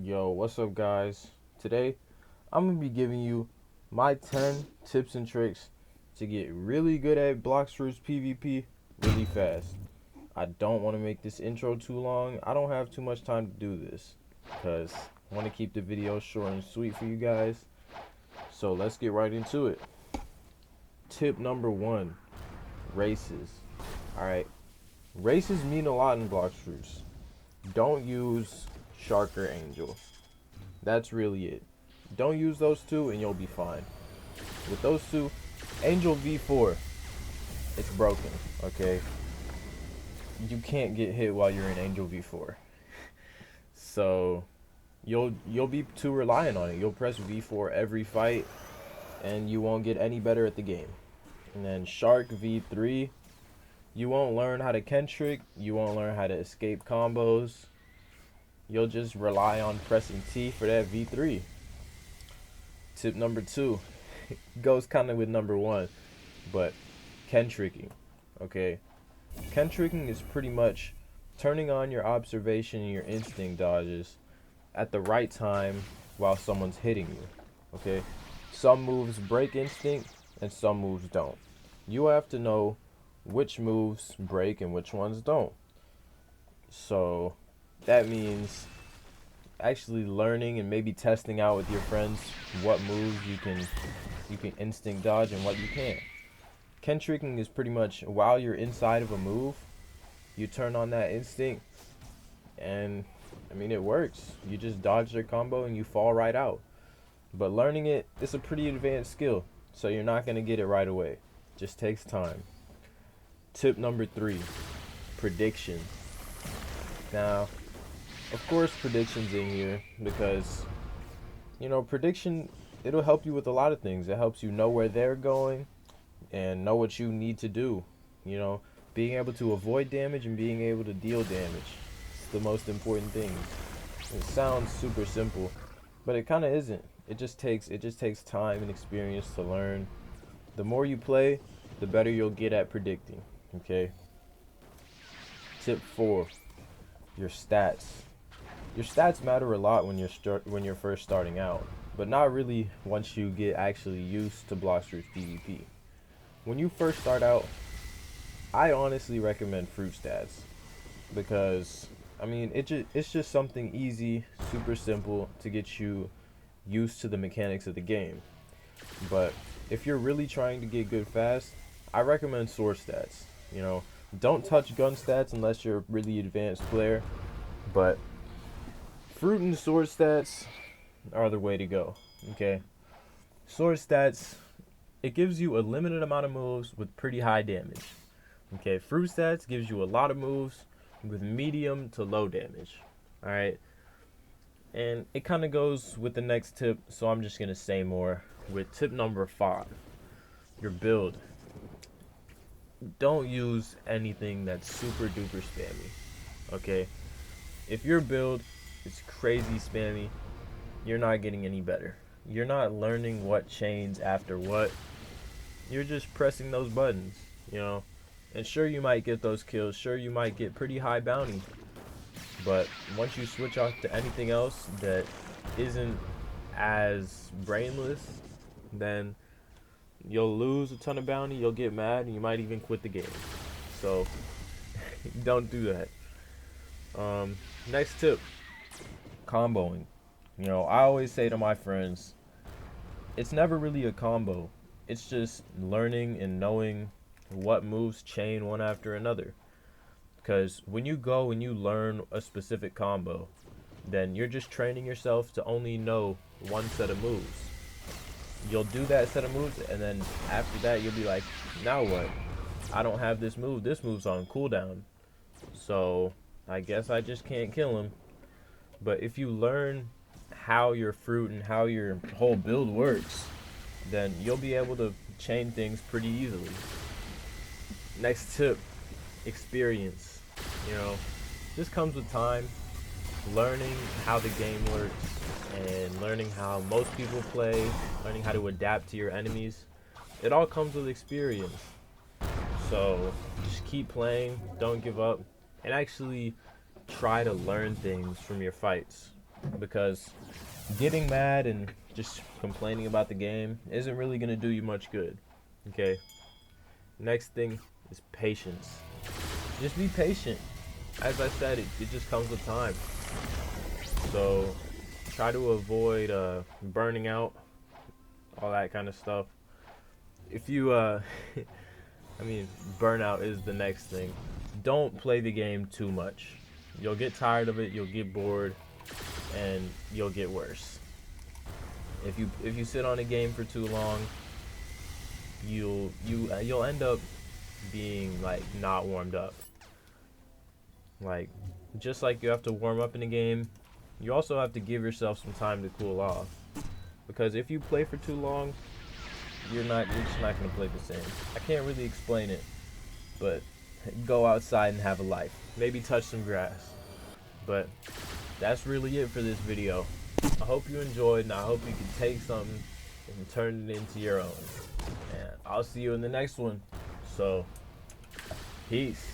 Yo, what's up, guys? Today, I'm gonna be giving you my 10 tips and tricks to get really good at blox roots PvP really fast. I don't want to make this intro too long. I don't have too much time to do this because I want to keep the video short and sweet for you guys. So let's get right into it. Tip number one: races. All right, races mean a lot in blox roots. Don't use shark or angel. That's really it. Don't use those two and you'll be fine. With those two, Angel V4, it's broken, okay? You can't get hit while you're in Angel V4. So you'll be too reliant on it. You'll press V4 every fight and you won't get any better at the game. And then Shark V3, you won't learn how to Kentrick, you won't learn how to escape combos. You'll just rely on pressing T for that V3. Tip number two goes kind of with number one, but Kentricking, okay? Kentricking is pretty much turning on your observation and your instinct dodges at the right time while someone's hitting you, okay? Some moves break instinct and some moves don't. You have to know which moves break and which ones don't. So that means actually learning and maybe testing out with your friends what moves you can instinct dodge and what you can't. Kentricking is pretty much while you're inside of a move, you turn on that instinct and I mean it works. You just dodge their combo and you fall right out. But learning it's a pretty advanced skill, so you're not gonna get it right away. Just takes time. Tip number three, prediction. Now, of course prediction's in here because, prediction, it'll help you with a lot of things. It helps you know where they're going and know what you need to do. Being able to avoid damage and being able to deal damage. It's the most important thing. It sounds super simple, but it kind of isn't. It just takes time and experience to learn. The more you play, the better you'll get at predicting, okay? Tip 4, your stats. Your stats matter a lot when you're first starting out, but not really once you get actually used to blox roots PvP. When you first start out, I honestly recommend fruit stats because it's just something easy, super simple to get you used to the mechanics of the game. But if you're really trying to get good fast, I recommend sword stats. Don't touch gun stats unless you're a really advanced player, but fruit and sword stats are the way to go, okay? Sword stats, it gives you a limited amount of moves with pretty high damage. Okay, fruit stats gives you a lot of moves with medium to low damage. Alright? And it kind of goes with the next tip, so I'm just going to say more. With tip number 5, your build. Don't use anything that's super duper spammy. Okay? If your build is crazy spammy, you're not getting any better. You're not learning what chains after what. You're just pressing those buttons, And sure, you might get those kills. Sure, you might get pretty high bounty. But once you switch off to anything else that isn't as brainless, then you'll lose a ton of bounty, you'll get mad, and you might even quit the game. So, don't do that. Next tip, comboing. I always say to my friends, it's never really a combo. It's just learning and knowing what moves chain one after another. Because when you go and you learn a specific combo, then you're just training yourself to only know one set of moves. You'll do that set of moves, and then after that, you'll be like, now what? I don't have this move. This move's on cooldown. So I guess I just can't kill him. But if you learn how your fruit and how your whole build works, then you'll be able to chain things pretty easily. Next tip, experience. This comes with time, learning how the game works and learning how most people play, learning how to adapt to your enemies. It all comes with experience. So just keep playing, don't give up, and actually try to learn things from your fights. because getting mad and just complaining about the game isn't really going to do you much good. Okay? Next thing is patience. Just be patient. As I said, it just comes with time. So try to avoid burning out, all that kind of stuff. If you, I mean, burnout is the next thing. Don't play the game too much. You'll get tired of it, you'll get bored, and you'll get worse. If you sit on a game for too long, you'll end up being like not warmed up. Like, just like you have to warm up in a game, you also have to give yourself some time to cool off. Because if you play for too long, you're just not gonna play the same. I can't really explain it, but go outside and have a life. Maybe touch some grass. But that's really it for this video. I hope you enjoyed, and I hope you can take something and turn it into your own. And I'll see you in the next one. So, peace.